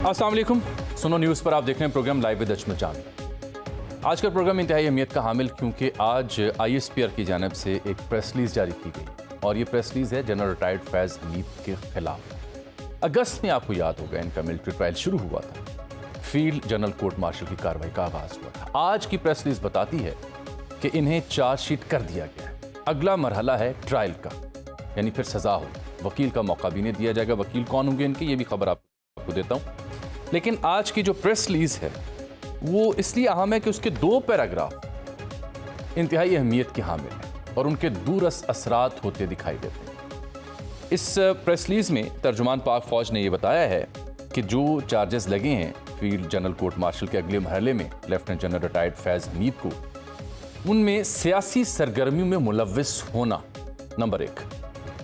अस्सलाम वालेकुम। सुनो न्यूज़ पर आप देख रहे हैं प्रोग्राम लाइव विद अजमल जान। आज का प्रोग्राम इंतहाई अहमियत का हामिल क्योंकि आज ISPR की जानिब से एक प्रेस रिलीज जारी की गई और ये प्रेस रिलीज है जनरल रिटायर्ड फैज़ हमीद के खिलाफ। अगस्त में आपको याद होगा इनका मिलिट्री ट्रायल शुरू हुआ था, फील्ड जनरल कोर्ट मार्शल की कार्रवाई का आगाज हुआ था। आज की प्रेस रिलीज बताती है कि इन्हें चार्जशीट कर दिया गया है। अगला मरहला है ट्रायल का, यानी फिर सजा हो, वकील का मौका भी नहीं दिया जाएगा। वकील कौन होंगे इनके, ये भी खबर आपको देता हूँ। लेकिन आज की जो प्रेस रिलीज है वो इसलिए अहम है कि उसके 2 पैराग्राफ इंतहाई अहमियत के हामिल हैं और उनके दूरस असरात होते दिखाई देते हैं। इस प्रेस रिलीज में तर्जुमान पाक फौज ने यह बताया है कि जो चार्जेस लगे हैं फील्ड जनरल कोर्ट मार्शल के अगले मरहले में लेफ्टिनेंट जनरल रिटायर्ड फैज़ हमीद को, उनमें सियासी सरगर्मियों में मुलव्विस होना number 1।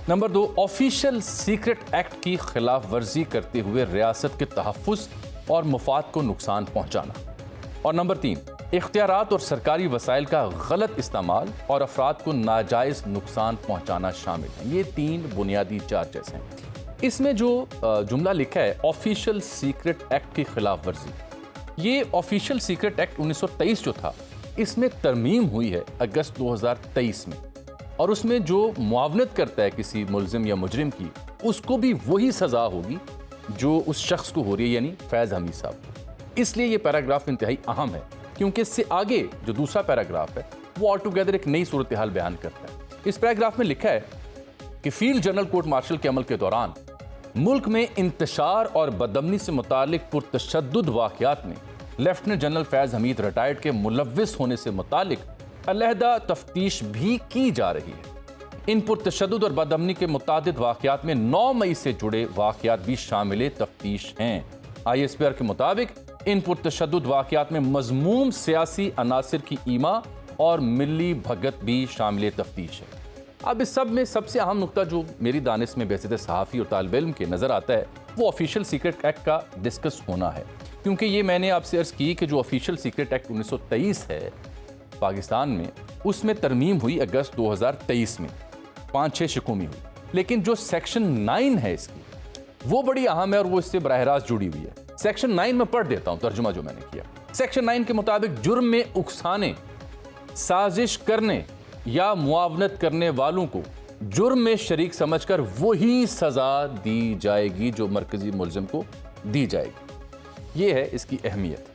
Number 2, official secret act की खिलाफ वर्जी करते हुए रियासत के तहफ़्फ़ुज़ और मुफाद को नुकसान पहुँचाना। और नंबर 3, इख्तियारात और सरकारी वसाइल का गलत इस्तेमाल और अफराद को नाजायज़ नुकसान पहुँचाना शामिल हैं। ये 3 बुनियादी चार्जेस हैं। इसमें जो जुमला लिखा है ऑफिशियल सीक्रेट एक्ट की खिलाफ वर्जी, ये ऑफिशियल सीक्रेट एक्ट 1923 जो था, इसमें तरमीम हुई है अगस्त 2023 में, और उसमें जो मुआवनत करता है किसी मुल्जिम या मुजरिम की, उसको भी वही सज़ा होगी जो उस शख्स को हो रही है, यानी फैज़ हमीद साहब को। इसलिए ये पैराग्राफ इंतहाई अहम है क्योंकि इससे आगे जो दूसरा पैराग्राफ है वो ऑलटुगेदर एक नई सूरत हाल बयान करता है। इस पैराग्राफ में लिखा है कि फील्ड जनरल कोर्ट मार्शल के अमल के दौरान मुल्क में इंतशार और बदअमनी से मुतालिक पुरतशद्दुद वाक़यात में लेफ्टिनेंट जनरल फैज़ हमीद रिटायर्ड के मुलव्विस होने से मुतालिक अलहदा तफ्तीश भी की जा रही है। इन पुरतशद्दुद और बदअमनी के मुतादिद वाक़यात में 9 मई से जुड़े वाक़यात भी शामिल तफ्तीश हैं। ISPR के मुताबिक इन पुरतशद्दुद वाक़यात में मज़मूम सियासी अनासिर की ईमा और मिली भगत भी शामिल तफ्तीश है। अब इस सब में सबसे अहम नुकता जो मेरी दानिश में बेसित सहाफ़ी और तालिब इल्म के नज़र आता है वो ऑफिशियल सीक्रेट एक्ट का डिस्कस होना है, क्योंकि ये मैंने आपसे अर्ज़ की कि जो ऑफिशियल सीक्रेट एक्ट 1923 है पाकिस्तान में, उसमें तरमीम हुई अगस्त 2023 में, 5-6 शिकों में हुई। लेकिन जो सेक्शन 9 है इसकी, वो बड़ी अहम है और वो इससे बराह रास्त जुड़ी हुई है। सेक्शन 9 में पढ़ देता हूं तर्जुमा जो मैंने किया। सेक्शन 9 के मुताबिक जुर्म में उकसाने, साजिश करने या मुआवनत करने वालों को जुर्म में शरीक समझकर वही सजा दी जाएगी जो मरकजी मुल्जिम को दी जाएगी। ये है इसकी अहमियत।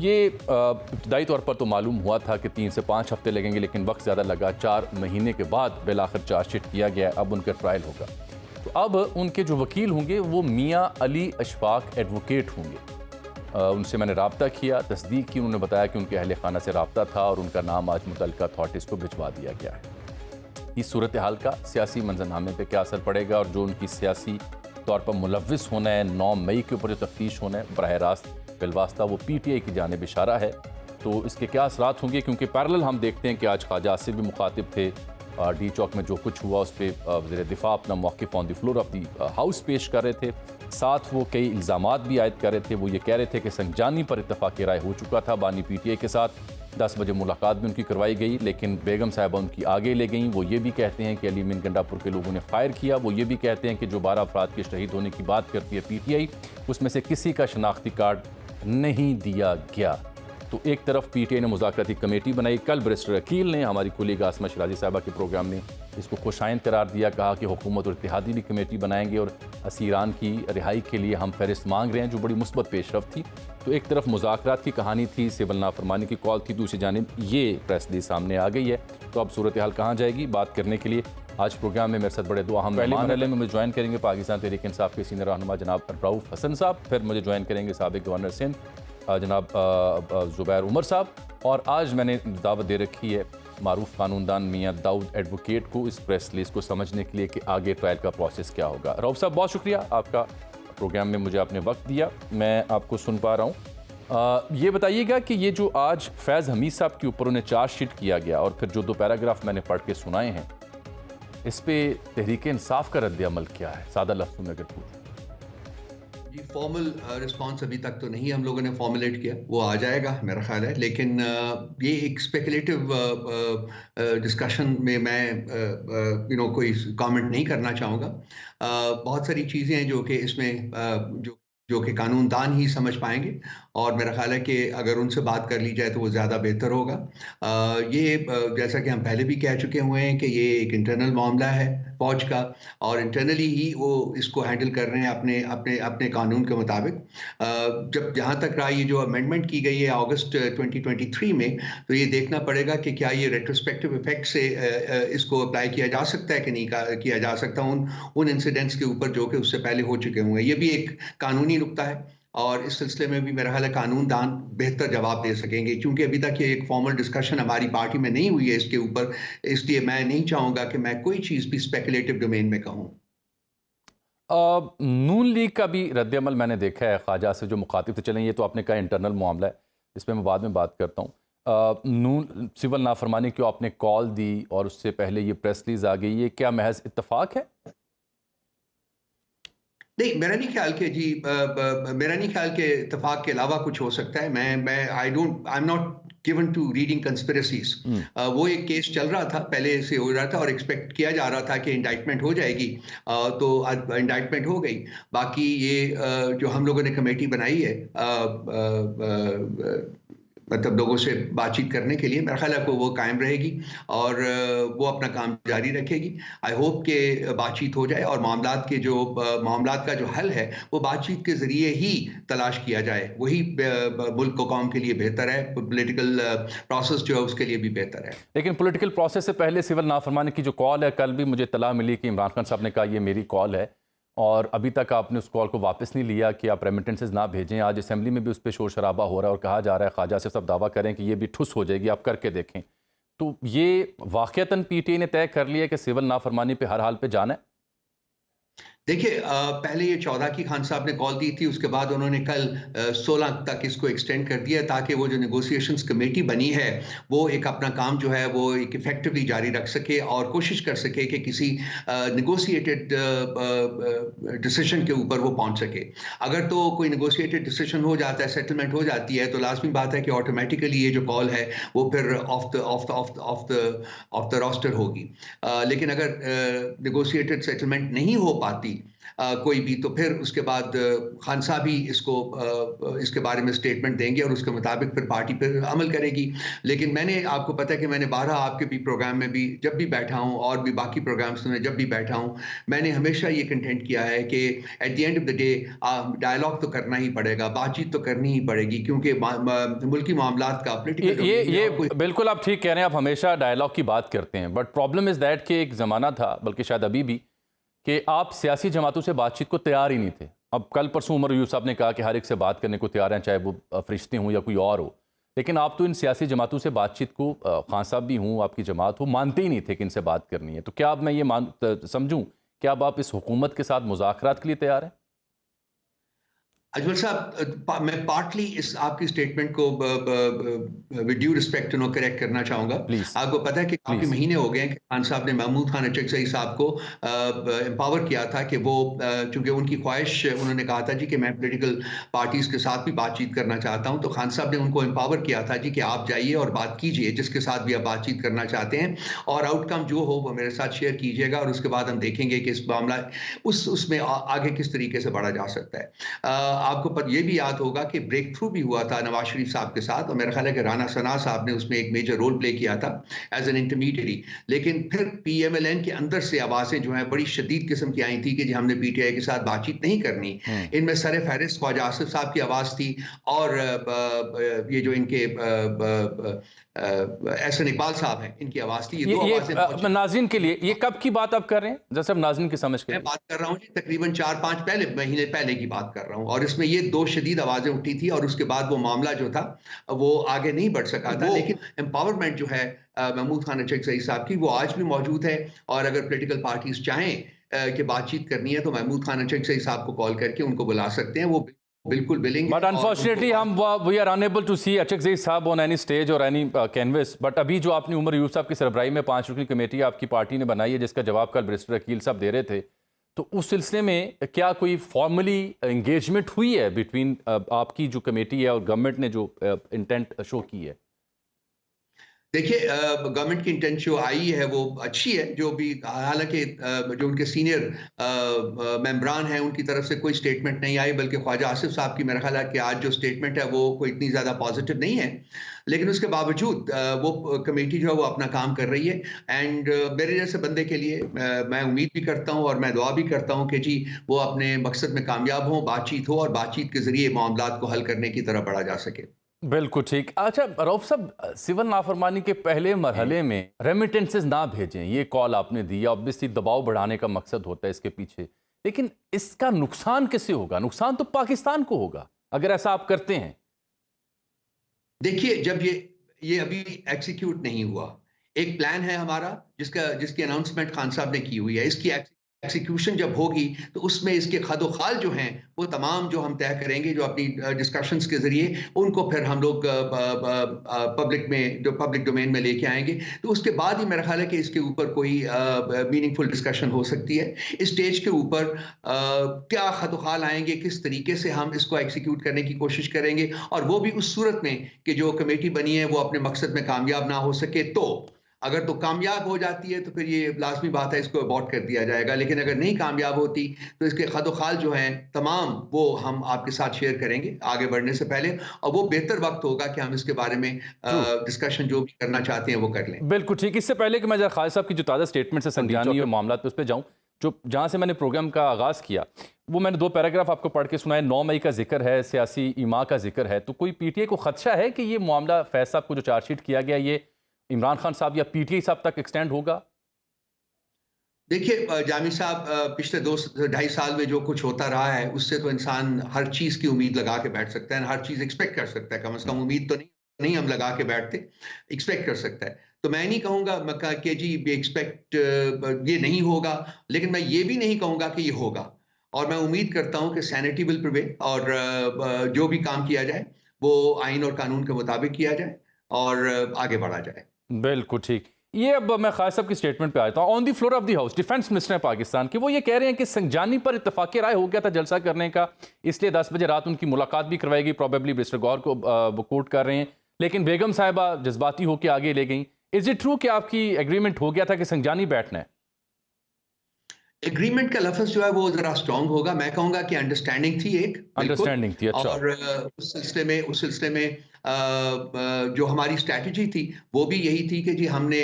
ये इब्तदाई तौर पर तो मालूम हुआ था कि 3 से 5 हफ्ते लगेंगे, लेकिन वक्त ज़्यादा लगा। 4 महीने के बाद बिलाखिर चार्जशीट किया गया। अब उनका ट्रायल होगा। तो अब उनके जो वकील होंगे वो मियाँ अली अशफाक एडवोकेट होंगे। उनसे मैंने रब्ता किया, तस्दीक की। उन्होंने बताया कि उनके अहल खाना से रब्ता था और उनका नाम आज मुतल्लिका अथॉरिटीज़ को भिजवा दिया गया है। इस सूरत हाल का सियासी मंजरनामे पर क्या असर पड़ेगा और जो उनकी सियासी तौर पर मुलव्विस होना है, 9 मई के ऊपर जो तफ्तीश होना है बराह रास्त बिलवास्ता वो PTI की जानिब इशारा है, तो इसके क्या असरात होंगे। क्योंकि पैरेलल हम देखते हैं कि आज ख्वाजा आसिफ भी मुखातिब थे। डी चौक में जो कुछ हुआ उस पर वज़ीर दिफा अपना मौक़िफ़ on the floor of the house पेश कर रहे थे। साथ वो कई इल्ज़ामात भी आयद कर रहे थे। वो ये कह रहे थे कि संजानी पर इत्तफ़ाक़ राय हो चुका था बानी PTI के साथ। 10 बजे मुलाकात भी उनकी करवाई गई, लेकिन बेगम साहिबा उनकी आगे ले गईं। वो ये भी कहते हैं कि अली मीन गंडापुर के लोगों ने फायर किया। वो ये भी कहते हैं कि जो 12 अफराद के शहीद होने की बात करती है PTI, उसमें से किसी का शनाख्ती कार्ड नहीं दिया गया। तो एक तरफ PTI ने मुज़ाकराती कमेटी बनाई। कल बैरिस्टर अकील ने, हमारी कुलीग आसमा शिराजी साहबा के प्रोग्राम ने इसको खुशाइंद करार दिया, कहा कि हुकूमत और इत्तेहादी भी कमेटी बनाएंगे और असीरान की रिहाई के लिए हम फहरिस्त मांग रहे हैं, जो बड़ी मुस्बत पेशरफ थी। तो एक तरफ मुज़ाकरात की कहानी थी, सिविल नाफरमानी की कॉल थी, दूसरी जानिब ये प्रेस रिलीज सामने आ गई है। तो अब सूरत हाल कहाँ जाएगी, बात करने के लिए आज प्रोग्राम में मेरे साथ बड़े 2 अहम पहले मरहले में मुझे ज्वाइन करेंगे पाकिस्तान तहरीक इंसाफ के सीनियर रहनुमा जनाब रऊफ़ हसन साहब। फिर मुझे ज्वाइन करेंगे साबिक़ गवर्नर सिंध जनाब ज़ुबैर उमर साहब। और आज मैंने दावत दे रखी है मारूफ कानूनदान मियाँ दाऊद एडवोकेट को इस प्रेस रिलीज को समझने के लिए कि आगे ट्रायल का प्रोसेस क्या होगा। रऊफ़ साहब, बहुत शुक्रिया आपका, प्रोग्राम में मुझे आपने वक्त दिया, मैं आपको सुन पा रहा हूँ। ये बताइएगा कि ये जो आज फैज़ हमीद साहब के ऊपर उन्हें चार्जशीट किया गया और फिर जो 2 पैराग्राफ मैंने पढ़ के सुनाए हैं, इस पे तहरीक इंसाफ का रद्द अमल क्या है, सादा लफ्ज़ों में अगर पूछूं? जी, फॉर्मल रिस्पांस अभी तक तो नहीं हम लोगों ने फॉर्मुलेट किया, वो आ जाएगा मेरा ख्याल है। लेकिन ये एक स्पेकुलेटिव डिस्कशन में मैं कोई कमेंट नहीं करना चाहूँगा। बहुत सारी चीज़ें हैं जो कि इसमें जो जो कि कानूनदान ही समझ पाएंगे, और मेरा ख्याल है कि अगर उनसे बात कर ली जाए तो वो ज़्यादा बेहतर होगा। जैसा कि हम पहले भी कह चुके हुए हैं कि ये एक इंटरनल मामला है फौज का, और इंटरनली ही वो इसको हैंडल कर रहे हैं अपने अपने अपने कानून के मुताबिक। जब जहाँ तक रहा ये जो अमेंडमेंट की गई है अगस्त 2023 में, तो ये देखना पड़ेगा कि क्या ये रेट्रोस्पेक्टिव इफेक्ट से इसको अप्लाई किया जा सकता है कि नहीं किया जा सकता उन इंसिडेंट्स के ऊपर जो कि उससे पहले हो चुके हुए हैं। ये भी एक कानूनी नुक्ता है, और इस सिलसिले में भी मेरा ख्याल है कानूनदान बेहतर जवाब दे सकेंगे, क्योंकि अभी तक ये एक फॉर्मल डिस्कशन हमारी पार्टी में नहीं हुई है इसके ऊपर। इसलिए मैं नहीं चाहूंगा कि मैं कोई चीज़ भी स्पेकुलेटिव डोमेन में कहूँ। नून लीग का भी रद्दअमल मैंने देखा है ख्वाजा से जो मुखातिब थे। चलें, ये तो आपने कहा इंटरनल मामला है, इस पर मैं बाद में बात करता हूँ। नून सिविल नाफरमानी क्यों आपने कॉल दी और उससे पहले ये प्रेस रिलीज आ गई, ये क्या महज इत्तेफाक है? नहीं, मेरा नहीं ख्याल कि इत्तेफाक के अलावा कुछ हो सकता है। I am not given to reading conspiracies. वो एक केस चल रहा था, पहले से हो रहा था और एक्सपेक्ट किया जा रहा था कि इंडाइटमेंट हो जाएगी, तो इंडाइटमेंट हो गई। बाकी ये जो हम लोगों ने कमेटी बनाई है मतलब लोगों से बातचीत करने के लिए, मेरा ख्याल है वो कायम रहेगी और वो अपना काम जारी रखेगी। आई होप कि बातचीत हो जाए और मामलात का जो हल है वो बातचीत के जरिए ही तलाश किया जाए। वही मुल्क को कौम के लिए बेहतर है, पॉलिटिकल प्रोसेस जो है उसके लिए भी बेहतर है। लेकिन पॉलिटिकल प्रोसेस से पहले सिविल नाफरमानी की जो कॉल है, कल भी मुझे इत्तला मिली कि इमरान खान साहब ने कहा ये मेरी कॉल है, और अभी तक आपने उस कॉल को वापस नहीं लिया कि आप रेमिटेंसेस ना भेजें। आज असेंबली में भी उस पर शोर शराबा हो रहा है और कहा जा रहा है ख्वाजा से सब दावा करें कि ये भी ठुस हो जाएगी, आप करके देखें। तो ये वाक़तन पीटीआई ने तय कर लिया कि सिविल नाफरमानी पे हर हाल पे जाना है? देखिए, पहले ये 14 की खान साहब ने कॉल दी थी, उसके बाद उन्होंने कल 16 तक इसको एक्सटेंड कर दिया, ताकि वो जो नेगोशिएशंस कमेटी बनी है वो एक अपना काम जो है वो एक इफेक्टिवली जारी रख सके और कोशिश कर सके कि किसी नेगोशिएटेड डिसीजन के ऊपर वो पहुंच सके। अगर तो कोई नेगोशिएटेड डिसीजन हो जाता है, सेटलमेंट हो जाती है, तो लाजमी बात है कि ऑटोमेटिकली ये जो कॉल है वो फिर ऑफ द रोस्टर होगी। लेकिन अगर नेगोशिएटेड सेटलमेंट नहीं हो पाती कोई भी, तो फिर उसके बाद खान साहब ही इसके बारे में स्टेटमेंट देंगे और उसके मुताबिक फिर पार्टी पर अमल करेगी। लेकिन आपको पता है कि मैंने 12 आपके भी प्रोग्राम में भी जब भी बैठा हूं और भी बाकी प्रोग्राम्स में जब भी बैठा हूं, मैंने हमेशा ये कंटेंट किया है कि at the end of the day dialogue तो करना ही पड़ेगा, बातचीत तो करनी ही पड़ेगी, क्योंकि मुल्की मामलात का ये बिल्कुल आप ठीक कह रहे हैं, आप हमेशा डायलॉग की बात करते हैं, बट प्रॉब्लम इज़ दैट कि एक ज़माना था, बल्कि शायद अभी भी, कि आप सियासी जमातों से बातचीत को तैयार ही नहीं थे। अब कल परसों उमर यूसुफ साहब ने कहा कि हर एक से बात करने को तैयार हैं, चाहे वो फरिश्ते हों या कोई और हो। लेकिन आप तो इन सियासी जमातों से बातचीत को, खान साहब भी हूँ, आपकी जमात हो, मानते ही नहीं थे कि इनसे बात करनी है। तो क्या अब मैं ये समझूं कि अब आप इस हुकूमत के साथ मुज़ाकरात के लिए तैयार हैं? अजमल साहब, मैं पार्टली इस आपकी स्टेटमेंट को विद ड्यू रिस्पेक्ट करेक्ट करना चाहूंगा। प्लीज आपको पता है कि काफी महीने हो गए हैं कि खान साहब ने महमूद खान अचकज़ई साहब को एम्पावर किया था कि वो, चूंकि उनकी ख्वाहिश, उन्होंने कहा था जी कि मैं पॉलिटिकल पार्टीज के साथ भी बातचीत करना चाहता हूं, तो खान साहब ने उनको एम्पावर किया था जी कि आप जाइए और बात कीजिए जिसके साथ भी आप बातचीत करना चाहते हैं, और आउटकम जो हो वो मेरे साथ शेयर कीजिएगा, और उसके बाद हम देखेंगे कि इस मामला उसमें आगे किस तरीके से बढ़ा जा सकता है। आपको पर यह भी याद होगा कि ब्रेक थ्रू भी हुआ था नवाज शरीफ साहब के साथ, और मेरा ख्याल है कि राना सना साहब ने उसमें एक मेजर रोल प्ले किया था एज एन इंटरमीडिएरी। लेकिन फिर पीएमएलएन के अंदर से आवाजें जो हैं बड़ी शदीद किस्म की आई थी कि हमने पीटीआई के साथ बातचीत नहीं करनी। इनमें सर फहरिस्त ख्वाजा आसिफ साहब की आवाज थी, और ये जो इनके एहसन इकबाल साहब हैं, इनकी आवाज थी। ये दो आवाजें नाज़रीन के लिए, ये कब की बात आप कर रहे हैं? जैसे नाज़रीन की समझ के मैं बात कर रहा हूँ जी, तकरीबन 4-5 महीने पहले की बात कर रहा हूँ, और इसमें ये दो शदीद आवाजें उठी थी, और उसके बाद वो मामला जो था वो आगे नहीं बढ़ सका था। लेकिन एम्पावरमेंट जो है महमूद खान अचकज़ई साहब की, वो आज भी मौजूद है, और अगर पॉलिटिकल पार्टीज चाहें कि बातचीत करनी है तो महमूद खान अचकज़ई साहब को कॉल करके उनको बुला सकते हैं, वो बिल्कुल बिलिंग। But unfortunately we are unable to see Achakzai साहब ऑन एनी स्टेज और एनी कैनवस। बट अभी जो आपने उमर यूसुफ साहब की सरबराही में 5 रुकनी कमेटी आपकी पार्टी ने बनाई है, जिसका जवाब कल बैरिस्टर अकील साहब दे रहे थे, तो उस सिलसिले में क्या कोई फॉर्मली एंगेजमेंट हुई है बिटवीन आपकी जो कमेटी है और गवर्नमेंट ने जो इंटेंट शो की है? देखिए गवर्नमेंट की इंटेंशन जो आई है वो अच्छी है, जो भी हालांकि जो उनके सीनियर मेंबरान हैं उनकी तरफ से कोई स्टेटमेंट नहीं आई, बल्कि ख्वाजा आसिफ साहब की मेरा ख्याल है कि आज जो स्टेटमेंट है वो कोई इतनी ज़्यादा पॉजिटिव नहीं है। लेकिन उसके बावजूद वो कमेटी जो है वो अपना काम कर रही है। एंड मेरे जैसे बंदे के लिए मैं उम्मीद भी करता हूँ और मैं दुआ भी करता हूँ कि जी वो अपने मकसद में कामयाब हों, बातचीत हो और बातचीत के ज़रिए मामलात को हल करने की तरफ बढ़ा जा सके। बिल्कुल ठीक। अच्छा रऊफ साहब, सिविल नाफरमानी के पहले मरहले में रेमिटेंसेस ना भेजें, ये कॉल आपने दी, ऑब्वियसली दबाव बढ़ाने का मकसद होता है इसके पीछे, लेकिन इसका नुकसान किसे होगा? नुकसान तो पाकिस्तान को होगा अगर ऐसा आप करते हैं। देखिए, जब ये अभी एग्जीक्यूट नहीं हुआ, एक प्लान है हमारा जिसकी अनाउंसमेंट खान साहब ने की हुई है। इसकी एग्जीक्यूशन जब होगी तो उसमें इसके खदोखाल जो हैं वो तमाम जो हम तय करेंगे, जो अपनी डिस्कशंस के जरिए उनको फिर हम लोग पब्लिक डोमेन में लेके आएंगे। तो उसके बाद ही मेरा ख्याल है कि इसके ऊपर कोई मीनिंगफुल डिस्कशन हो सकती है। इस स्टेज के ऊपर क्या खदोखाल आएंगे, किस तरीके से हम इसको एग्जीक्यूट करने की कोशिश करेंगे, और वो भी उस सूरत में कि जो कमेटी बनी है वो अपने मकसद में कामयाब ना हो सके। तो अगर तो कामयाब हो जाती है तो फिर ये लाजमी बात है, इसको अबॉर्ट कर दिया जाएगा। लेकिन अगर नहीं कामयाब होती तो इसके खदोखाल जो हैं तमाम वो हम आपके साथ शेयर करेंगे आगे बढ़ने से पहले, और वो बेहतर वक्त होगा कि हम इसके बारे में डिस्कशन जो भी करना चाहते हैं वो कर लें। बिल्कुल ठीक। इससे पहले कि मैं जरा खालिद साहब की जो ताज़ा स्टेटमेंट है संज्ञानी और मामला पे उस पर जाऊँ, जो जहाँ से मैंने प्रोग्राम का आगाज़ किया वो मैंने 2 पैराग्राफ आपको पढ़ के सुनाए। 9 मई का जिक्र है, सियासी ईमा का जिक्र है, तो कोई पीटीआई को खदशा है कि ये मामला फैज साहब को जो चार्जशीट किया गया ये इमरान खान साहब या पीटीआई साहब तक एक्सटेंड होगा? देखिए जामी साहब, पिछले 2-2.5 साल में जो कुछ होता रहा है उससे तो इंसान हर चीज़ की उम्मीद लगा के बैठ सकता है, हर चीज़ एक्सपेक्ट कर सकता है। कम से कम उम्मीद तो नहीं हम लगा के बैठते, एक्सपेक्ट कर सकता है। तो मैं नहीं कहूँगा कि जी एक्सपेक्ट ये नहीं होगा, लेकिन मैं ये भी नहीं कहूँगा कि ये होगा। और मैं उम्मीद करता हूँ कि सैनिटी विल प्रिवेल और जो भी काम किया जाए वो आइन और कानून के मुताबिक किया जाए और आगे बढ़ा जाए। बिल्कुल ठीक। ये अब मैं खालिद साहब की स्टेटमेंट पे आता हूँ। On the floor of the house defence minister है पाकिस्तान के, वो ये कह रहे हैं कि संजानी पर इत्तेफाक राय हो गया था जलसा करने का, इसलिए 10 बजे रात उनकी मुलाकात भी करवाएगी। प्रॉबेबली मिस्टर गौर को वो कोट कर रहे हैं, लेकिन बेगम साहिबा जज्बाती होकर आगे ले गई। इज इट ट्रू कि आपकी एग्रीमेंट हो गया था कि संजानी बैठना है? एग्रीमेंट का लफ्ज जो है वो जरा स्ट्रांग होगा। मैं कहूंगा कि अंडरस्टैंडिंग थी, एक अंडरस्टैंडिंग थी। अच्छा। और उस सिलसिले में जो हमारी स्ट्रैटेजी थी वो भी यही थी कि जी हमने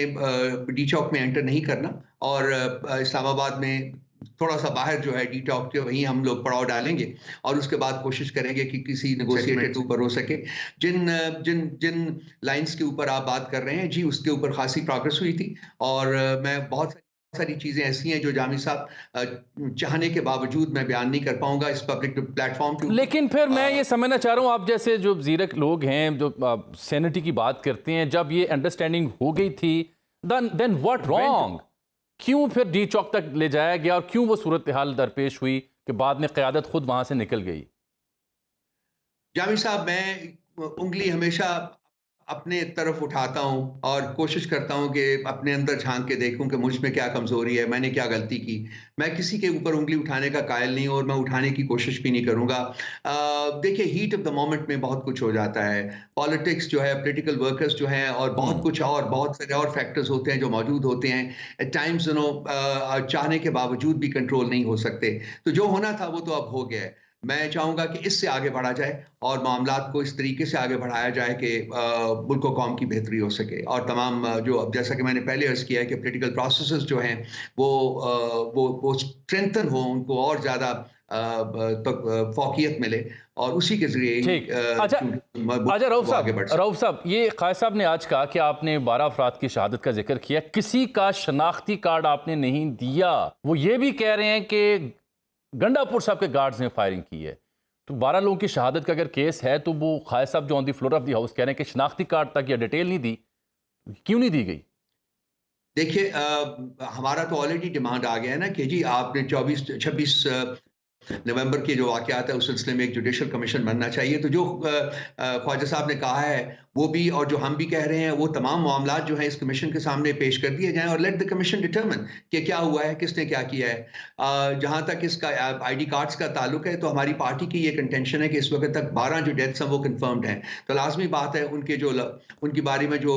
डी चौक में एंटर नहीं करना, और इस्लामाबाद में थोड़ा सा बाहर जो है डी चौक के वहीं हम लोग पड़ाव डालेंगे और उसके बाद कोशिश करेंगे कि किसी नेगोशिएटेड ऊपर हो सके। जिन जिन जिन लाइंस के ऊपर आप बात कर रहे हैं जी उसके ऊपर खासी प्रोग्रेस हुई थी, और मैं बहुत सारी चीजें ऐसी हैं जो जामी साहब चाहने के बावजूद मैं बयान नहीं कर पाऊंगा इस पब्लिक प्लेटफॉर्म पे। लेकिन फिर मैं ये समझना चाह रहा हूँ, आप जैसे जो जीरक लोग हैं जो सैनिटी की बात करते हैं, जब ये अंडरस्टैंडिंग हो गई थी देन व्हाट रॉन्ग? क्यों फिर डी चौक तक ले जाया गया और क्यों वो सूरत हाल दरपेश हुई कि बाद में क़यादत खुद वहां से निकल गई? जामी साहब, मैं उंगली हमेशा अपने तरफ उठाता हूं और कोशिश करता हूं कि अपने अंदर झांक के देखूं कि मुझ में क्या कमजोरी है, मैंने क्या गलती की। मैं किसी के ऊपर उंगली उठाने का कायल नहीं हूं और मैं उठाने की कोशिश भी नहीं करूंगा। देखिए, हीट ऑफ द मोमेंट में बहुत कुछ हो जाता है। पॉलिटिक्स जो है, पॉलिटिकल वर्कर्स जो हैं, और बहुत कुछ और बहुत सारे और फैक्टर्स होते हैं जो मौजूद होते हैं। एट टाइम्स चाहने के बावजूद भी कंट्रोल नहीं हो सकते। तो जो होना था वो तो अब हो गया है। मैं चाहूंगा कि इससे आगे बढ़ा जाए और मामलात को इस तरीके से आगे बढ़ाया जाए कि मुल्क और कौम की बेहतरी हो सके, और तमाम जो जैसा कि मैंने पहले अर्ज किया है कि पॉलिटिकल प्रोसेसेस जो हैं वो स्ट्रेंथन हो, उनको और ज़्यादा फौकियत मिले, और उसी के जरिए ठीक। अच्छा रऊफ साहब, ये खालिद साहब ने आज कहा कि आपने 12 अफराद की शहादत का जिक्र किया, किसी का शनाख्ती कार्ड आपने नहीं दिया। वो ये भी कह रहे हैं कि गंडापुर साहब के गार्ड्स ने फायरिंग की है। तो 12 लोगों की शहादत का अगर केस है तो वो खालिद साहब जो on the floor of the house कह रहे हैं कि शनाख्ती कार्ड तक या डिटेल नहीं दी, क्यों नहीं दी गई? देखिए, हमारा तो ऑलरेडी डिमांड आ गया है ना कि जी आपने 26 नवंबर के जो वाक़यात है उस सिलसिले में एक जुडिशल कमीशन बनना चाहिए। तो जो ख्वाजा साहब ने कहा है वो भी और जो हम भी कह रहे हैं वो तमाम मामलात जो हैं इस कमीशन के सामने पेश कर दिए जाएँ और लेट द कमीशन डिटरमिन कि क्या हुआ है, किसने क्या किया है। जहाँ तक इसका आईडी कार्ड्स का ताल्लुक है तो हमारी पार्टी की ये कंटेंशन है कि इस वक्त तक 12 जो डेथ्स हैं वो कंफर्म्ड हैं। तो लाजमी बात है उनके बारे में जो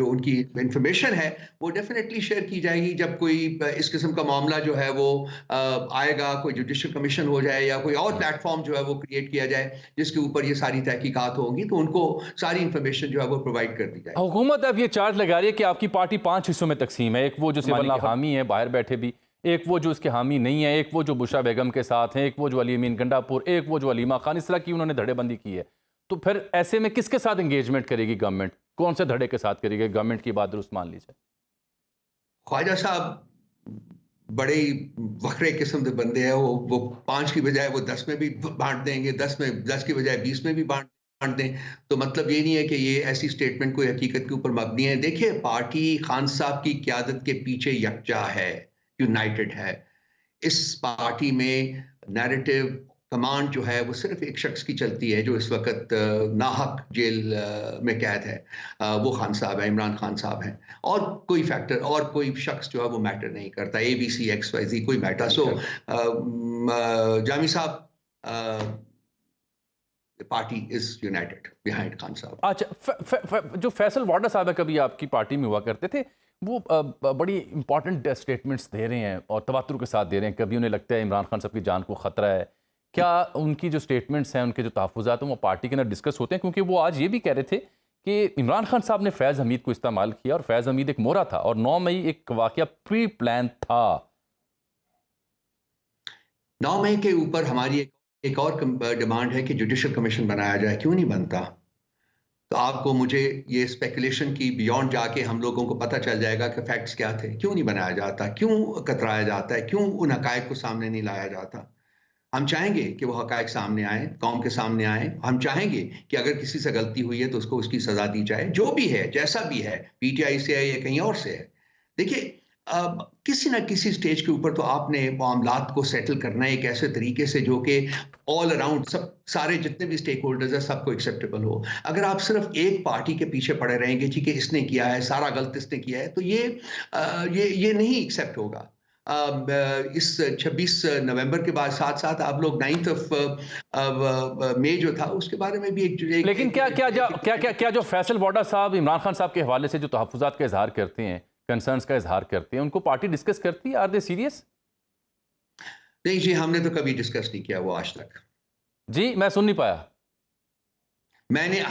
उनकी इंफॉर्मेशन है वो डेफिनेटली शेयर की जाएगी जब कोई इस किस्म का मामला जो है वो आएगा, कोई जुडिशल कमीशन हो जाए या कोई और प्लेटफॉर्म जो है वो क्रिएट किया जाए जिसके ऊपर ये सारी तहकीकात होंगी, तो उनको सारी इंफॉर्मेशन जो है वो प्रोवाइड कर दी जाए। हुकूमत अब ये चार्ज लगा रही है कि आपकी पार्टी 5 हिस्सों में तकसीम है। एक वो जो सिवल हामी है बाहर बैठे भी, एक वो जो इसके हामी नहीं है, एक वो जो बुशरा बेगम के साथ हैं, एक वो जो अली अमीन गंडापुर, एक वो जो अलीमा खान, इस तरह की उन्होंने धड़ेबंदी की है। तो फिर ऐसे में किसके साथ एंगेजमेंट करेगी गवर्नमेंट? कौन से धड़े के साथ करेगी गवर्नमेंट की बात दुरुस्त मान लीजिए? ख्वाजा साहब बड़े वक्रे किस्म के बंदे हैं। वो 5 की बजाय वो 10 में भी बांट देंगे, 10 की बजाय 20 में भी बांट दें। तो मतलब ये नहीं है कि ये ऐसी स्टेटमेंट कोई हकीकत के ऊपर मबनी है। देखिए, पार्टी खान साहब की क़यादत के पीछे यकजा है, यूनाइटेड है। इस पार्टी में नैरेटिव कमांड जो है वो सिर्फ एक शख्स की चलती है जो इस वक्त नाहक जेल में कैद है। वो खान साहब है, इमरान खान साहब हैं। और कोई फैक्टर और कोई शख्स जो है वो मैटर नहीं करता, ABC XYZ कोई मैटर। सो जामी साहब, party is United behind Khan साहब। अच्छा, जो फैसल वाडा साहब है कभी आपकी पार्टी में हुआ करते थे, वो बड़ी इंपॉर्टेंट स्टेटमेंट्स दे रहे हैं और तवातुर के साथ दे रहे हैं। कभी उन्हें लगता है इमरान खान साहब की जान को खतरा है। क्या उनकी जो स्टेटमेंट्स हैं, उनके जो तहफ़्फ़ुज़ात हैं वो पार्टी के अंदर डिस्कस होते हैं? क्योंकि वो आज ये भी कह रहे थे कि इमरान खान साहब ने फैज़ हमीद को इस्तेमाल किया और फैज़ हमीद एक मोहरा था और 9 मई एक वाक़या प्री प्लान था। 9 मई के ऊपर हमारी एक और डिमांड है कि जुडिशल कमीशन बनाया जाए। क्यों नहीं बनता? तो आपको मुझे ये स्पेकुलेशन की बियॉन्ड जाके हम लोगों को पता चल जाएगा कि फैक्ट्स क्या थे। क्यों नहीं बनाया जाता? क्यों कतराया जाता है? क्यों उन हकायक को सामने नहीं लाया जाता? हम चाहेंगे कि वो हकायक सामने आए, कौम के सामने आए। हम चाहेंगे कि अगर किसी से गलती हुई है तो उसको उसकी सजा दी जाए, जो भी है, जैसा भी है, PTI से है या कहीं और से है। देखिए, किसी ना किसी स्टेज के ऊपर तो आपने मामलात को सेटल करना है एक ऐसे तरीके से जो कि ऑल अराउंड सब सारे जितने भी स्टेक होल्डर्स हैं सबको एक्सेप्टेबल हो। अगर आप सिर्फ एक पार्टी के पीछे पड़े रहेंगे जी कि इसने किया है, सारा गलत इसने किया है, तो ये नहीं एक्सेप्ट होगा। इस 26 नवंबर के बाद साथ साथ आप लोग 9th ऑफ मई जो था उसके बारे में भी एक लेकिन क्या जो फैसल वाडा साहब इमरान खान साहब के हवाले से जो तहफ़्फ़ुज़ात का इजहार करते हैं, कंसर्न्स का इजहार करते हैं, उनको पार्टी डिस्कस करती है? Are they serious? नहीं जी, हमने तो कभी डिस्कस नहीं किया वो आज तक। जी, मैं सुन नहीं पाया।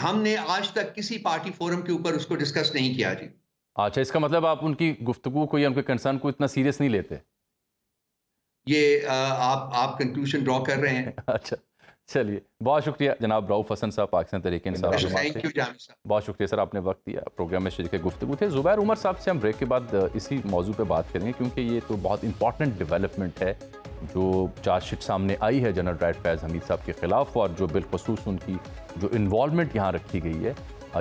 हमने आज तक किसी पार्टी फोरम के ऊपर उसको डिस्कस नहीं किया जी। अच्छा, इसका मतलब आप उनकी गुफ्तगू को या उनके कंसर्न को इतना सीरियस नहीं लेते? ये आप कंक्लूजन ड्रॉ कर रहे हैं। अच्छा, चलिए, बहुत शुक्रिया जनाब रऊफ हसन साहब, पाकिस्तान तहरीक इंसाफ। थैंक यू जामी साहब। बहुत शुक्रिया सर, आपने वक्त दिया। प्रोग्राम में शरीक गुफ्तगू थे ज़ुबैर उमर साहब से। हम ब्रेक के बाद इसी मौजू पे बात करेंगे क्योंकि ये तो बहुत इंपॉर्टेंट डेवलपमेंट है जो चार्जशीट सामने आई है जनरल राइट फैज़ हमीद साहब के ख़िलाफ़ और जो बिलखसूस उनकी जो इन्वॉल्वमेंट यहाँ रखी गई है।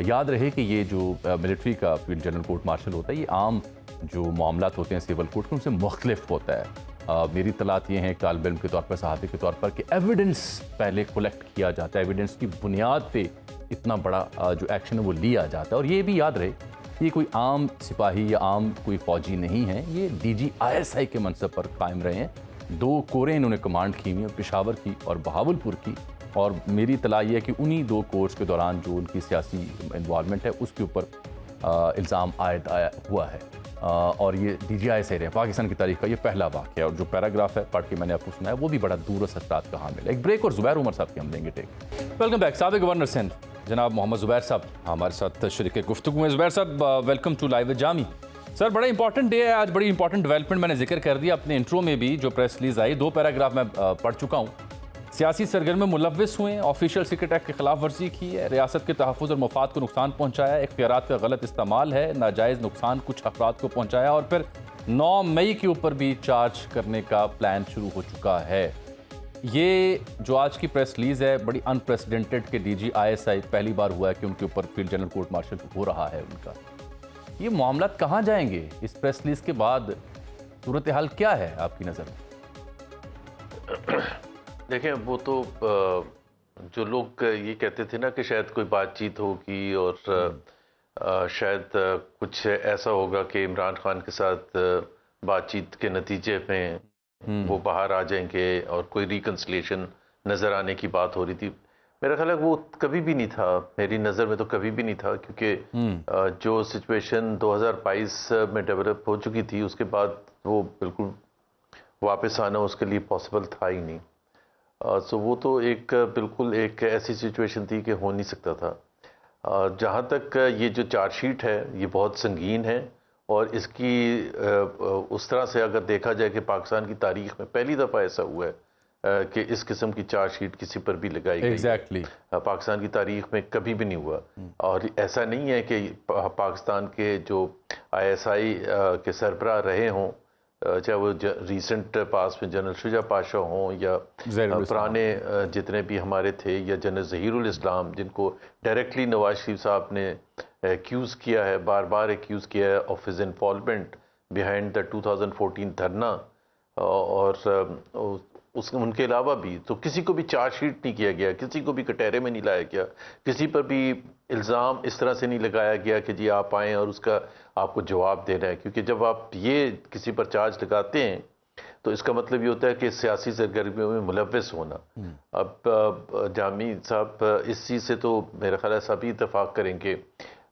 याद रहे कि ये जो मिलिट्री का फील्ड जनरल कोर्ट मार्शल होता है, ये आम जो मामलात होते हैं सिविल कोर्ट के उनसे मुख्तलिफ होता है। मेरी तलात ये है तालिब इल्म के तौर पर, सहाफ़ी के तौर पर, कि एविडेंस पहले कलेक्ट किया जाता है, एविडेंस की बुनियाद पे इतना बड़ा जो एक्शन है वो लिया जाता है। और ये भी याद रहे ये कोई आम सिपाही या आम कोई फ़ौजी नहीं है, ये DG ISI के मनसब पर कायम रहे हैं। 2 कोरें इन्होंने कमांड की हुई, पेशावर की और बहावलपुर की। और मेरी तला ये है कि उन्हीं 2 कोर्स के दौरान जो उनकी सियासी इन्वॉल्वमेंट है उसके ऊपर इल्ज़ाम आयद हुआ है। और ये DG ISI रहे पाकिस्तान की तारीख का ये पहला वाक़या। और जो पैराग्राफ है पढ़ के मैंने आपको सुनाया वो भी बड़ा दूर असरात का हामिल है। एक ब्रेक और ज़ुबैर उमर साहब की हम लेंगे टेक। Welcome back. साबिक़ गवर्नर सिंध जनाब मोहम्मद ज़ुबैर साहब हमारे साथ शरीक गुफ्तगू हैं। ज़ुबैर साहब, welcome to live with Jami. Sir, बड़ा इंपॉर्टेंट डे है आज, बड़ी इंपॉर्टेंट डेवलपमेंट मैंने जिक्र कर दिया अपने इंट्रो में भी। जो प्रेस रिलीज आई 2 पैराग्राफ मैं पढ़ चुका हूँ। सियासी सरगर्मी में मुलव्विस हुए, ऑफिशियल सीक्रेट एक्ट की खिलाफ वर्जी की है, रियासत के तहफ़्फ़ुज़ और मफाद को नुकसान पहुँचाया, इख्तियारात का गलत इस्तेमाल है, नाजायज़ नुकसान कुछ अफराद को पहुँचाया और फिर 9 मई के ऊपर भी चार्ज करने का प्लान शुरू हो चुका है। ये जो आज की प्रेस रिलीज़ है बड़ी अनप्रेसिडेंटेड कि DG ISI पहली बार हुआ है कि उनके ऊपर फील्ड जनरल कोर्ट मार्शल हो रहा है उनका। ये मामला कहाँ जाएंगे इस प्रेस रिलीज़ के बाद? सूरत हाल क्या है आपकी नज़र में? देखें वो तो जो लोग ये कहते थे ना कि शायद कोई बातचीत होगी और शायद कुछ ऐसा होगा कि इमरान खान के साथ बातचीत के नतीजे में वो बाहर आ जाएंगे और कोई रिकन्सिलिएशन नज़र आने की बात हो रही थी। मेरा ख्याल है वो कभी भी नहीं था, मेरी नज़र में तो कभी भी नहीं था, क्योंकि जो सिचुएशन 2022 में डेवलप हो चुकी थी उसके बाद वो बिल्कुल वापस आना उसके लिए पॉसिबल था ही नहीं। सो वो तो एक बिल्कुल एक ऐसी सिचुएशन थी कि हो नहीं सकता था। जहाँ तक ये जो चार्जशीट है ये बहुत संगीन है और इसकी उस तरह से अगर देखा जाए कि पाकिस्तान की तारीख में पहली दफ़ा ऐसा हुआ है कि इस किस्म की चार्जशीट किसी पर भी लगाई गई एग्जैक्टली पाकिस्तान की तारीख में कभी भी नहीं हुआ। और ऐसा नहीं है कि पाकिस्तान के जो आईएसआई के सरबराह रहे हों, चाहे वो रिसेंट पास में जनरल शुजा पाशा हों या पुराने जितने भी हमारे थे, या जनरल ज़हीरुल इस्लाम जिनको डायरेक्टली नवाज शरीफ साहब ने एक्यूज़ किया है, बार बार एक्यूज़ किया है of his involvement behind the 2014 धरना, और उनके अलावा भी तो किसी को भी चार्जशीट नहीं किया गया, किसी को भी कटहरे में नहीं लाया गया, किसी पर भी इल्ज़ाम इस तरह से नहीं लगाया गया कि जी आप आएँ और उसका आपको जवाब देना है। क्योंकि जब आप ये किसी पर चार्ज लगाते हैं तो इसका मतलब ये होता है कि सियासी सरगर्मियों में मुलव्वस होना। अब जामी साहब इस चीज़ से तो मेरा ख्याल है सभी इत्तेफाक करेंगे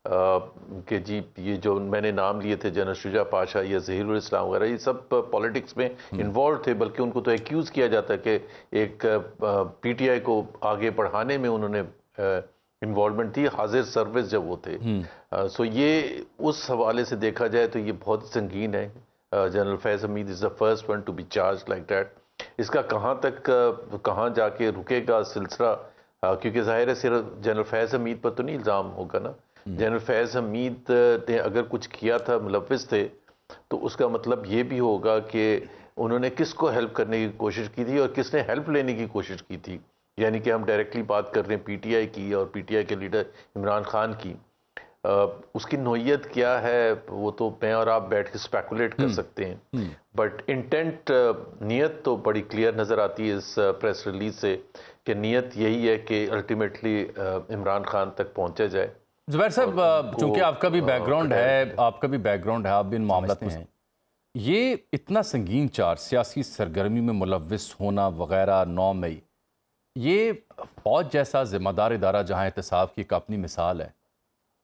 कि जी ये जो मैंने नाम लिए थे जनरल शुजा पाशा या ज़हीरुल इस्लाम वगैरह, ये सब पॉलिटिक्स में इन्वॉल्व थे, बल्कि उनको तो एक्यूज़ किया जाता है कि एक पीटीआई को आगे बढ़ाने में उन्होंने इन्वॉल्वमेंट थी, हाजिर सर्विस जब वो थे। सो ये उस हवाले से देखा जाए तो ये बहुत संगीन है। General Faiz Hamid is the first one to be charge like that. इसका कहाँ तक कहाँ जाके रुकेगा सिलसिला, क्योंकि ज़ाहिर है सिर्फ जनरल फैज़ हमीद पर तो नहीं इल्ज़ाम होगा ना। जनरल फैज़ हमीद ने अगर कुछ किया था, मुलव्विस थे, तो उसका मतलब ये भी होगा कि उन्होंने किसको हेल्प करने की कोशिश की थी और किसने हेल्प लेने की कोशिश की थी। यानी कि हम डायरेक्टली बात कर रहे हैं पीटीआई की और पीटीआई के लीडर इमरान खान की। उसकी नोयत क्या है वो तो मैं और आप बैठ के स्पेकुलेट कर सकते हैं, बट इंटेंट नीयत तो बड़ी क्लियर नज़र आती है इस प्रेस रिलीज से कि नीयत यही है कि अल्टीमेटली इमरान खान तक पहुंचा जाए। जुबैर साहब, चूंकि आपका भी बैकग्राउंड है, आप भी इन मामलों में हैं, ये इतना संगीन चार्ज, सियासी सरगर्मी में मुलव्विस होना वगैरह 9 मई, ये फौज जैसा जिम्मेदार इदारा जहां एहतसाब की एक अपनी मिसाल है,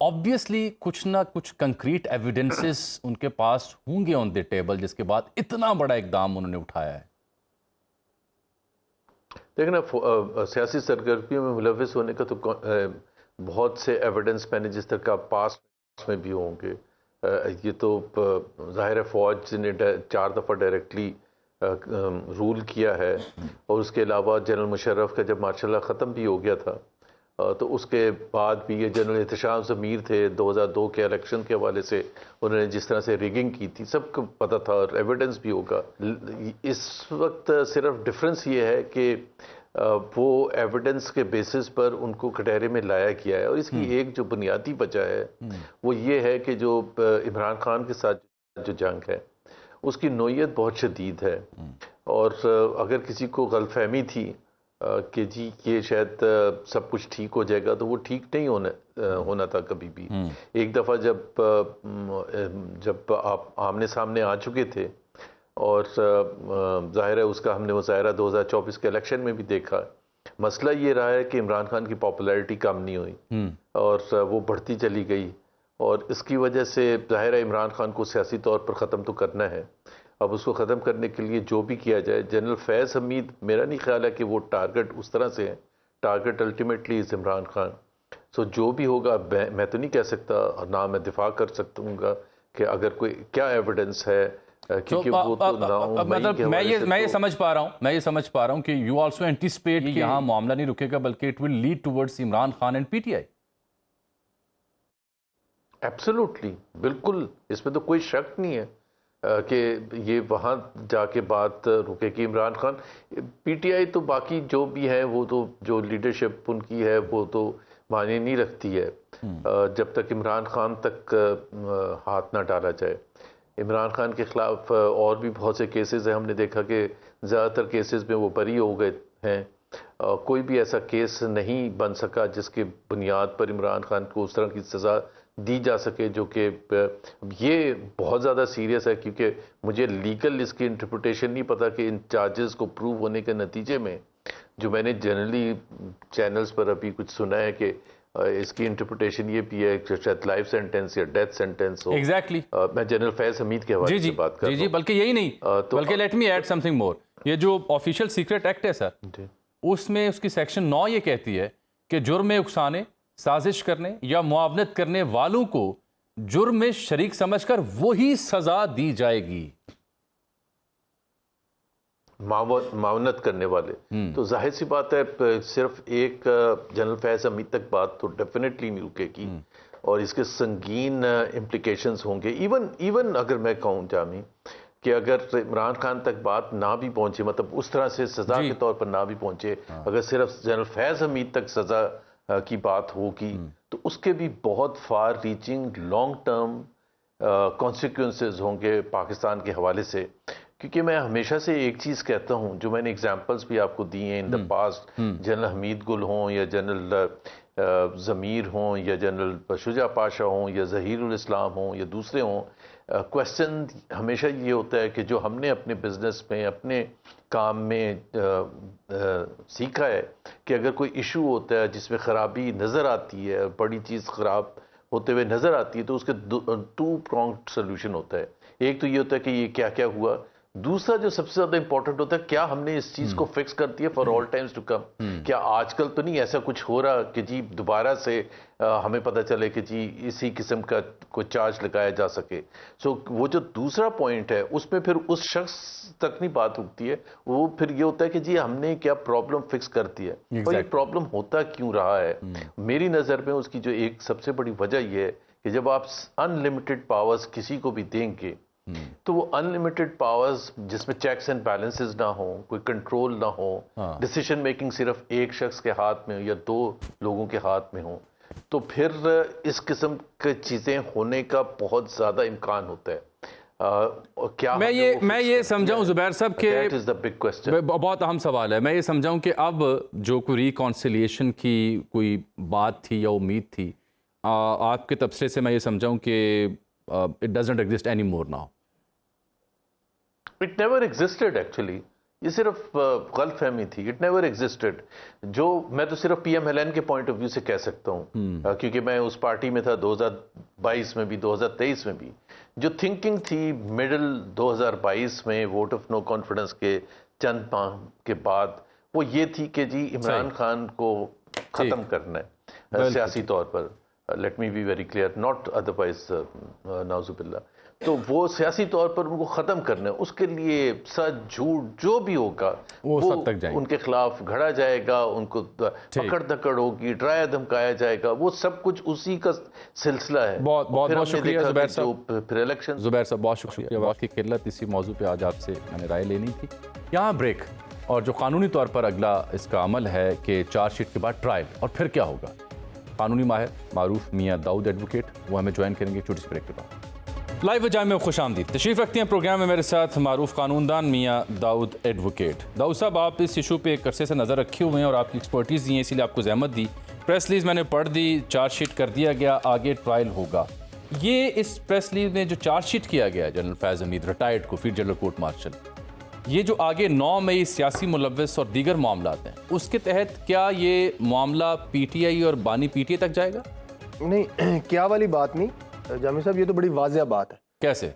ऑब्वियसली कुछ ना कुछ कंक्रीट एविडेंसेस उनके पास होंगे ऑन द टेबल, जिसके बाद इतना बड़ा इकदाम उन्होंने उठाया है। देखिए ना, सियासी सरगर्मियों में मुलव्विस होने का तो बहुत से एविडेंस मैंने जिस तरह का पास में भी होंगे। ये तो जाहिर है फौज ने 4 दफ़ा डायरेक्टली रूल किया है, और उसके अलावा जनरल मुशर्रफ का जब मार्शल लॉ ख़त्म भी हो गया था तो उसके बाद भी ये जनरल एहतशाम ज़मीर थे 2002 के इलेक्शन के हवाले से उन्होंने जिस तरह से रिगिंग की थी सबको पता था और एविडेंस भी होगा। इस वक्त सिर्फ डिफरेंस ये है कि वो एविडेंस के बेसिस पर उनको कटहरे में लाया गया है, और इसकी एक जो बुनियादी वजह है वो ये है कि जो इमरान खान के साथ जो जंग है उसकी नोयत बहुत शदीद है, और अगर किसी को गलतफहमी थी कि जी ये शायद सब कुछ ठीक हो जाएगा, तो वो ठीक नहीं होना था कभी भी। एक दफ़ा जब आप आमने सामने आ चुके थे, और जाहिर है उसका हमने मुज़ाहरा 2024 के इलेक्शन में भी देखा, मसला ये रहा है कि इमरान खान की पॉपुलैरिटी कम नहीं हुई और वो बढ़ती चली गई, और इसकी वजह से जाहिर है इमरान खान को सियासी तौर पर ख़त्म तो करना है। अब उसको ख़त्म करने के लिए जो भी किया जाए, जनरल फैज़ हमीद मेरा नहीं ख्याल है कि वो टारगेट उस तरह से है, target ultimately is Imran Khan. So जो भी होगा मैं तो नहीं कह सकता, और ना मैं दिफा कर सकता कि अगर कोई क्या एविडेंस है, क्योंकि वो तो मतलब मैं ये समझ पा रहा हूँ कि यू आल्सो एंटिसिपेट कि यहाँ मामला नहीं रुकेगा बल्कि it will lead towards Imran Khan and PTI. Absolutely, बिल्कुल, इसमें तो कोई शक नहीं है कि ये वहाँ जाके बात रुकेगी। इमरान खान, पीटीआई तो बाकी जो भी है वो तो जो लीडरशिप उनकी है वो तो मायने नहीं रखती है जब तक इमरान खान तक हाथ ना डाला जाए। इमरान खान के ख़िलाफ़ और भी बहुत से केसेस हैं, हमने देखा कि ज़्यादातर केसेस में वो बरी हो गए हैं। कोई भी ऐसा केस नहीं बन सका जिसके बुनियाद पर इमरान खान को उस तरह की सज़ा दी जा सके, जो कि ये बहुत ज़्यादा सीरियस है, क्योंकि मुझे लीगल इसकी इंटरप्रिटेशन नहीं पता कि इन चार्जेस को प्रूव होने के नतीजे में, जो मैंने जनरली चैनल्स पर अभी कुछ सुना है कि इसकी इंटरप्रिटेशन ये भी है कि शायद लाइफ सेंटेंस या डेथ सेंटेंस हो। एग्जैक्टली मैं जनरल फैज हमीद के हवाले से बात कर रहा हूं। बल्कि यही नहीं, तो बल्कि let me add something more. ये जो ऑफिशियल सीक्रेट एक्ट है सर, उसमें उसकी सेक्शन 9 ये कहती है कि जुर्म में उकसाने, साजिश करने या मुआवनत करने वालों को जुर्म में शरीक समझकर वही सजा दी जाएगी। मावनत करने वाले, तो जाहिर सी बात है सिर्फ एक जनरल फैज हमीद तक बात तो डेफिनेटली नहीं रुकेगी और इसके संगीन इम्प्लीकेशंस होंगे। इवन अगर मैं कहूँ जामी कि अगर इमरान खान तक बात ना भी पहुंचे, मतलब उस तरह से सजा के तौर पर ना भी पहुंचे, अगर सिर्फ जनरल फैज हमीद तक सजा की बात होगी तो उसके भी बहुत far reaching long term consequences होंगे पाकिस्तान के हवाले से। क्योंकि मैं हमेशा से एक चीज़ कहता हूं, जो मैंने एग्जांपल्स भी आपको दिए हैं in the past, general Hamid गुल हों या जनरल ज़मीर हों या जनरल शुजा पाशा हों या ज़हीरुल इस्लाम हों या दूसरे हों, क्वेश्चन हमेशा ये होता है कि जो हमने अपने बिजनेस में, अपने काम में सीखा है कि अगर कोई इशू होता है जिसमें ख़राबी नज़र आती है, बड़ी चीज़ ख़राब होते हुए नज़र आती है, तो उसके टू प्रॉन्ग्ड सोल्यूशन होता है। एक तो ये होता है कि ये क्या क्या हुआ, दूसरा जो सबसे ज्यादा इंपॉर्टेंट होता है, क्या हमने इस चीज को फिक्स कर दिया for all times to come. क्या आजकल तो नहीं ऐसा कुछ हो रहा कि जी दोबारा से हमें पता चले कि जी इसी किस्म का कोई चार्ज लगाया जा सके। सो वो जो दूसरा पॉइंट है उसमें फिर उस शख्स तक नहीं बात उठती है, वो फिर ये होता है कि जी हमने क्या प्रॉब्लम फिक्स कर दी है और ये प्रॉब्लम होता क्यों रहा है। मेरी नज़र में उसकी जो एक सबसे बड़ी वजह यह है कि जब आप अनलिमिटेड पावर्स किसी को भी देंगे तो वो अनलिमिटेड पावर्स जिसमें चेक्स एंड बैलेंसेस ना हो, कोई कंट्रोल ना हो, डिसीजन मेकिंग सिर्फ एक शख्स के हाथ में हो या दो लोगों के हाथ में हो, तो फिर इस किस्म की चीजें होने का बहुत ज्यादा इम्कान होता है। क्या मैं ये समझाऊं जुबैर साहब के, that is the big question, बहुत अहम सवाल है। मैं ये समझाऊं कि अब जो कोई रिकॉन्सिलिएशन की कोई बात थी या उम्मीद थी, आपके तबसरे से मैं ये समझाऊं कि it doesn't exist any more now. It never existed actually, ये सिर्फ गलतफहमी थी। It never existed. जो मैं तो सिर्फ PMLN के पॉइंट ऑफ व्यू से कह सकता हूँ, क्योंकि मैं उस पार्टी में था 2022 में भी 2023 में भी। जो थिंकिंग थी मिडिल 2022 में वोट ऑफ नो कॉन्फिडेंस के चंद माह के बाद, वो ये थी कि जी इमरान खान को ख़त्म करना है सियासी तौर पर। Let me be very clear, not otherwise नाउजुबिल्ला। तो वो सियासी तौर पर उनको ख़त्म करना है, उसके लिए सच झूठ जो भी होगा वो सब तक जाएंगे, उनके खिलाफ घड़ा जाएगा, उनको पकड़ धकड़ होगी, डराया धमकाया जाएगा, वो सब कुछ उसी का सिलसिला है। बहुत बहुत बहुत शुक्रिया जुबैर साहब। फिर इलेक्शन, जुबैर साहब बहुत शुक्रिया। वक्त की किल्लत, इसी मौजू पे आज आपसे मैंने राय लेनी थी। यहाँ ब्रेक, और जो कानूनी तौर पर अगला इसका अमल है कि चार्जशीट के बाद ट्रायल, और फिर क्या होगा। कानूनी माहिर मारूफ मियाँ दाऊद एडवोकेट, वो हमें ज्वाइन करेंगे छोटी सी ब्रेक के बाद। लाइव वजाय में खुशामदीद। तशरीफ़ रखते हैं प्रोग्राम में मेरे साथ मारूफ कानूनदान मियाँ दाऊद एडवोकेट। दाऊद साहब, आप इस इशू पे एक अरसे से नज़र रखे हुए हैं और आपकी एक्सपर्टीज़ दी है, इसीलिए आपको जहमत दी। प्रेस रिलीज़ मैंने पढ़ दी, चार्जशीट कर दिया गया, आगे ट्रायल होगा। ये इस प्रेस रिलीज़ में जो चार्जशीट किया गया जनरल फैज़ हमीद रिटायर्ड को, फील्ड जनरल कोर्ट मार्शल, ये जो आगे 9 मई सियासी मुलव्वस और दीगर मामलात हैं, उसके तहत क्या ये मामला PTI और बानी PTI तक जाएगा? नहीं, क्या वाली बात नहीं जामी साहब, ये तो बड़ी वाज़ेह बात है। कैसे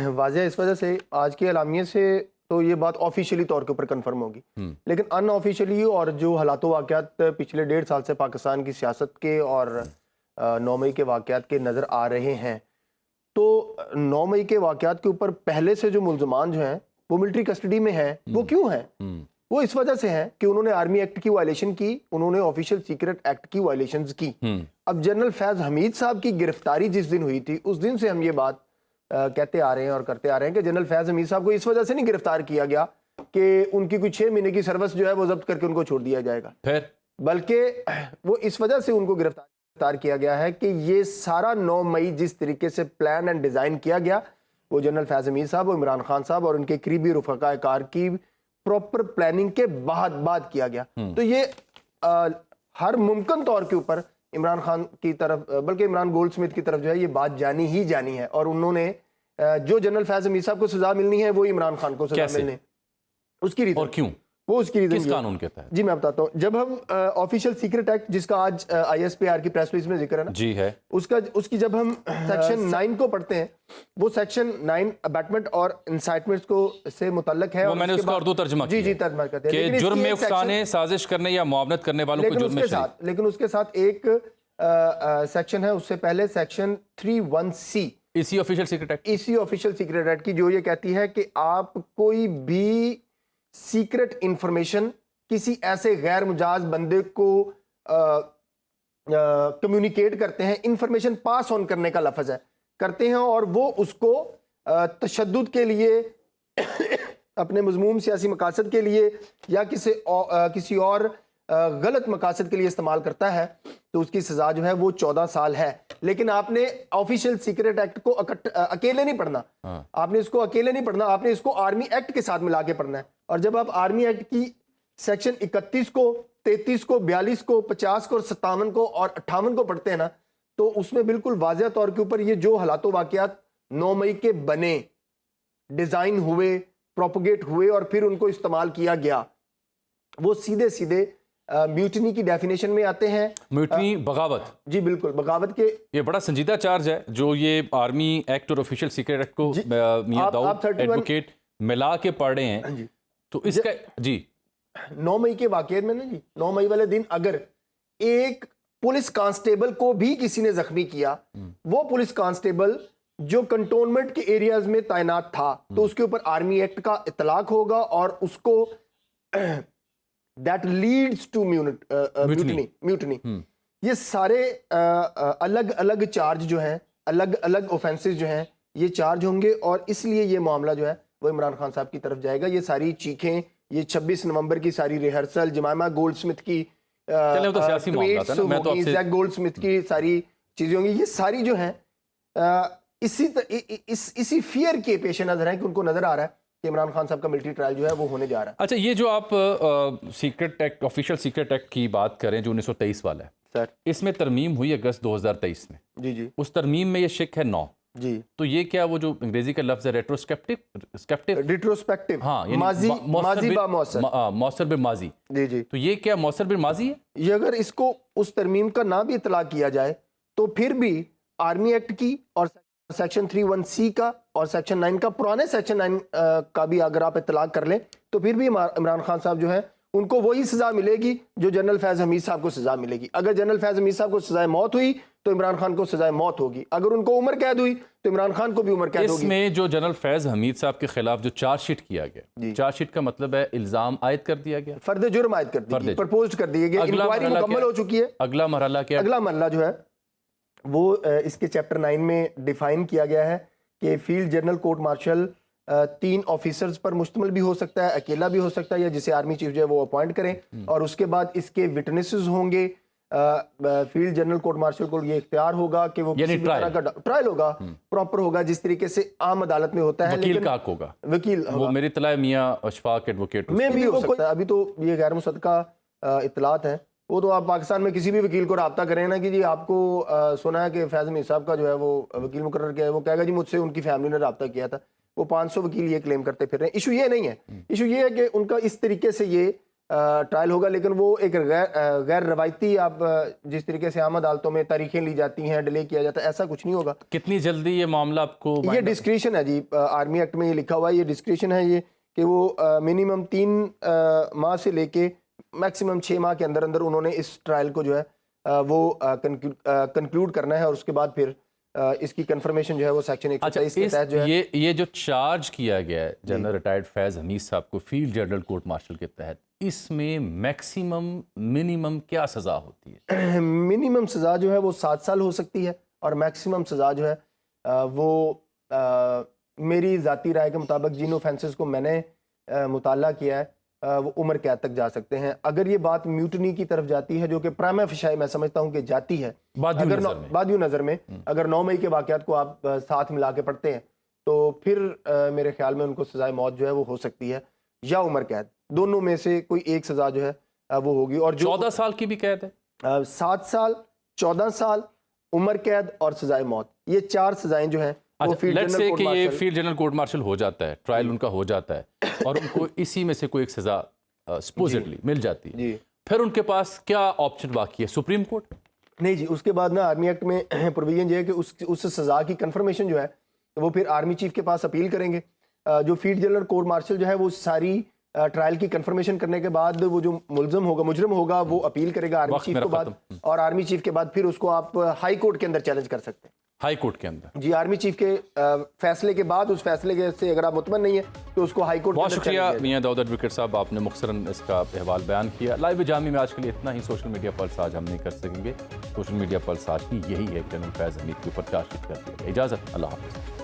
वाज़ेह? इस वजह से आज की अलामियत से तो ये बात ऑफिशियली तौर के ऊपर कंफर्म होगी, लेकिन अनऑफिशियली और जो हालात वाक़यात पिछले 1.5 साल से पाकिस्तान की सियासत के और 9 मई के वाक़यात के नज़र आ रहे हैं, तो 9 मई के वाक़यात के ऊपर पहले से जो मुल्ज़मान जो हैं वो मिलिट्री कस्टडी में हैं। वो क्यों हैं? वो इस वजह से हैं कि उन्होंने आर्मी एक्ट की वायलेशन की, उन्होंने ऑफिशियल सीक्रेट एक्ट की वायलेशंस की। अब जनरल फैज़ हमीद साहब की गिरफ्तारी जिस दिन हुई थी, उस दिन से हम ये बात कहते आ रहे हैं और करते आ रहे हैं कि जनरल फैज़ हमीद साहब को इस वजह से नहीं गिरफ्तार किया गया कि उनकी कुछ 6 महीने की सर्विस जो है वो जब्त करके उनको छोड़ दिया जाएगा, फिर बल्कि वो इस वजह से उनको गिरफ्तार किया गया है कि ये सारा 9 मई जिस तरीके से प्लान एंड डिज़ाइन किया गया, वो जनरल फैज़ हमीद साहब और इमरान खान साहब और उनके करीबी रुफ़क़ा कार की प्रॉपर प्लानिंग के बाद किया गया। तो ये हर मुमकिन तौर के ऊपर इमरान खान की तरफ, बल्कि इमरान गोल्डस्मिथ की तरफ जो है ये बात जानी ही जानी है, और उन्होंने जो जनरल फैज हमीद साहब को सजा मिलनी है वो इमरान खान को सजा मिलनी है। उसकी रीजन और क्यों, वो उसकी रीजन किस कानून के तहत? जी मैं बताता हूँ। जब हम ऑफिशियल सीक्रेट एक्ट, जिसका आज ISPR की प्रेस रिलीज में जिक्र है ना, जी है, उसकी जब हम सेक्शन 9 को पढ़ते हैं, वो सेक्शन 9 अबैटमेंट और इंसाइटमेंट्स को से मुतल्लक है। वो मैंने उसका उर्दू तर्जुमा किया जी तर्जुमा करते हैं कि जुर्म में उकसाने, साजिश करने या मुआवनत करने वालों को जुर्म में शरीक। लेकिन उसके साथ एक सेक्शन है उससे पहले, सेक्शन 31C इसी ऑफिशियल सीक्रेट एक्ट, इसी ऑफिशियल सीक्रेट एक्ट की, जो ये कहती है कि आप कोई भी सीक्रेट इंफॉर्मेशन किसी ऐसे गैर मुजाज बंदे को कम्युनिकेट करते हैं, इंफॉर्मेशन पास ऑन करने का लफ्ज है, करते हैं, और वो उसको तशद्दुद के लिए अपने मजमूम सियासी मकासद के लिए या किसी और गलत मकासद के लिए इस्तेमाल करता है, तो उसकी सजा जो है वो 14 साल है। लेकिन आपने ऑफिशियल सीक्रेट एक्ट को अकेले नहीं पढ़ना, आपने इसको अकेले नहीं पढ़ना, आपने इसको आर्मी एक्ट के साथ मिला के पढ़ना है। और जब आप आर्मी एक्ट की सेक्शन 31 को, 33 को, 42 को, 50 को, 57 को और 58 को पढ़ते हैं ना, तो उसमें बिल्कुल वाज़ेह तौर के ऊपर ये जो हालात वाक़यात 9 मई के बने, डिज़ाइन हुए, प्रोपोगेट हुए और फिर उनको इस्तेमाल किया गया, वो सीधे सीधे म्यूटनी की डेफिनेशन में आते हैं। म्यूटनी, बगावत। जी बिल्कुल, बगावत के ये बड़ा संजीदा चार्ज है जो ये आर्मी एक्ट और ऑफिशियल सीक्रेट एक्ट को मियां दाऊद एडवोकेट मिला के पढ़ रहे हैं। जी, तो इसका जी 9 मई के वाकये में ना जी, 9 मई वाले दिन अगर एक पुलिस कांस्टेबल को भी किसी ने जख्मी किया, वो पुलिस कांस्टेबल जो कंटोनमेंट के एरियाज में तैनात था, तो उसके ऊपर आर्मी एक्ट का इतलाक होगा और उसको दैट लीड्स टू म्यूटनी। ये सारे अलग अलग चार्ज जो हैं, अलग अलग ऑफेंसेस जो हैं, ये चार्ज होंगे, और इसलिए ये मामला जो है वो इमरान खान साहब की तरफ जाएगा। ये सारी चीखें, ये 26 नवंबर की सारी रिहर्सल, जमामा गोल्डस्मिथ की तो सियासी मामला था ना, मैं तो आपसे जैक गोल्डस्मिथ की सारी चीजें होंगी, ये सारी जो हैं इसी फियर के पेश नजर है कि उनको नजर आ रहा है कि इमरान खान साहब का मिलिट्री ट्रायल जो है वो होने जा रहा है। अच्छा, ये जो आप secret act, official secret act की बात करें जो 1923 वाला है सर, इसमें तरमीम हुई अगस्त 2023 में। जी उस तरमीम में ये शिक है 9 जी। तो ये क्या, वो जो अंग्रेजी का लफ्ज है रिट्रोस्पेक्टिव, हाँ, मौसर बिल माजी, जी। तो ये क्या मौसर बिल माजी है? ये अगर इसको उस तरमीम का ना भी इतलाक किया जाए तो फिर भी आर्मी एक्ट की और सेक्शन 31C का और सेक्शन 9 का, पुराने सेक्शन 9 का भी अगर आप इतलाक कर लें, तो फिर भी इमरान खान साहब जो है उनको वही सजा मिलेगी जो जनरल फैज हमीद साहब को सजा मिलेगी। अगर जनरल फैज हमीद साहब को सजाए मौत हुई तो इमरान खान को सजाए मौत होगी, अगर उनको उम्र कैद हुई तो इमरान खान को भी उम्र कैद होगी। इसमें जो जनरल फैज हमीद साहब के खिलाफ जो चार्जशीट किया गया, चार्जशीट का मतलब है इल्जाम आयद कर दिया गया, फर्द जुर्म आयद कर दी, प्रपोज कर दिए गए, इंक्वायरी मुकम्मल हो चुकी है। अगला मरहला क्या? अगला मरहला जो है वो इसके चैप्टर 9 में डिफाइन किया गया है कि field general court martial 3 officers पर मुश्तमिल भी हो सकता है, अकेला भी हो सकता है, या जिसे आर्मी चीफ जो है वो अपॉइंट करें, और उसके बाद इसके विटनेसेस होंगे। फील्ड जनरल कोर्ट मार्शल को ये इख्तियार होगा कि वो किसी भी तरह का ट्रायल होगा, प्रॉपर होगा, जिस तरीके से आम अदालत में होता है। वकील का हक होगा, वकील वो मेरी इत्तला मियां अशफाक एडवोकेट में भी हो सकता है। अभी तो ये गैर मुसद्दका इत्तलात है, वो तो आप पाकिस्तान में किसी भी वकील को रब्ता करें ना कि जी आपको सुना है कि फैज हमीद साहब का जो है वो वकील मुकर्रर किया है, वो कहेगा जी मुझसे उनकी फैमिली ने रब्ता किया था। वो 500 वकील ये क्लेम करते फिर रहे हैं। इशू ये नहीं है, इशू ये है कि उनका इस तरीके से ये ट्रायल होगा, लेकिन वो एक गैर रवायती, आप जिस तरीके से आम अदालतों में तारीखें ली जाती हैं, डिले किया जाता है, ऐसा कुछ नहीं होगा। कितनी जल्दी ये मामला आपको? ये डिस्क्रिशन है जी, आर्मी एक्ट में ये लिखा हुआ है, ये डिस्क्रिशन है, ये कि वो मिनिमम 3 माह से लेके मैक्सिमम 6 माह के अंदर अंदर उन्होंने इस ट्रायल को जो है वो कंक्लूड करना है, और उसके बाद फिर इसकी कंफर्मेशन जो है वो सेक्शन 123 के तहत जो है ये जो चार्ज किया गया है जनरल रिटायर्ड फैज हमीद साहब को फील्ड जनरल कोर्ट मार्शल के तहत, इसमें मैक्सिमम मिनिमम क्या सजा होती है? मिनिमम सजा जो है वो 7 साल हो सकती है, और मैक्सिमम सजा जो है वो मेरी ज़ाती राय के मुताबिक जिन ऑफेंसेस को मैंने मुताला किया है वो उम्र कैद तक जा सकते हैं। अगर ये बात म्यूटनी की तरफ जाती है, जो कि प्राइमा फेशी मैं समझता हूं कि जाती है, बादियों नज़र में अगर 9 मई के वाक़यात को आप साथ मिला के पढ़ते हैं तो फिर मेरे ख्याल में उनको सजाए मौत जो है वो हो सकती है। या उम्र कैद, दोनों में से कोई एक सजा जो है वो होगी। और जो 14 साल की भी कैद है, 7 साल, 14 साल, उम्र कैद और सजाए मौत, ये 4 सजाएं जो हैं वो फील्ड लेट्स जनरल से कोर्ट कि ये martial. Field general court martial हो जाता है, ट्रायल उनका हो जाता है और उनको इसी में से कोई एक सजा सपोजिटली मिल जाती है, जी फिर उनके पास क्या ऑप्शन बाकी है? Supreme court? नहीं जी, उसके बाद ना आर्मी एक्ट में प्रोविजन ये है कि उस सजा की कंफर्मेशन जो है तो वो फिर आर्मी चीफ के पास अपील करेंगे। जो फील्ड जनरल कोर्ट मार्शल जो है वो सारी ट्रायल की कंफर्मेशन करने के बाद वो जो मुजरिम होगा वो अपील करेगा आर्मी वक्त चीफ मेरा के बाद, और आर्मी चीफ के बाद फिर उसको आप हाई कोर्ट के अंदर चैलेंज कर सकते हैं। हाई कोर्ट के अंदर? जी, आर्मी चीफ के फैसले के बाद, उस फैसले के से अगर आप मुतमन नहीं है तो उसको हाई कोर्ट बहुत शुक्रिया मियां दाऊद एडवोकेट साहब, आपने मुख्तसरन इसका अहवाल बयान किया। लाइव विजामी में आज के लिए इतना ही। सोशल मीडिया पल्स आज हम नहीं कर सकेंगे, सोशल मीडिया पल्स आज की यही है, जनरल फैज़ हमीद के ऊपर चार्जशीट कर दिया। इजाज़त, अल्लाह हाफ़िज़।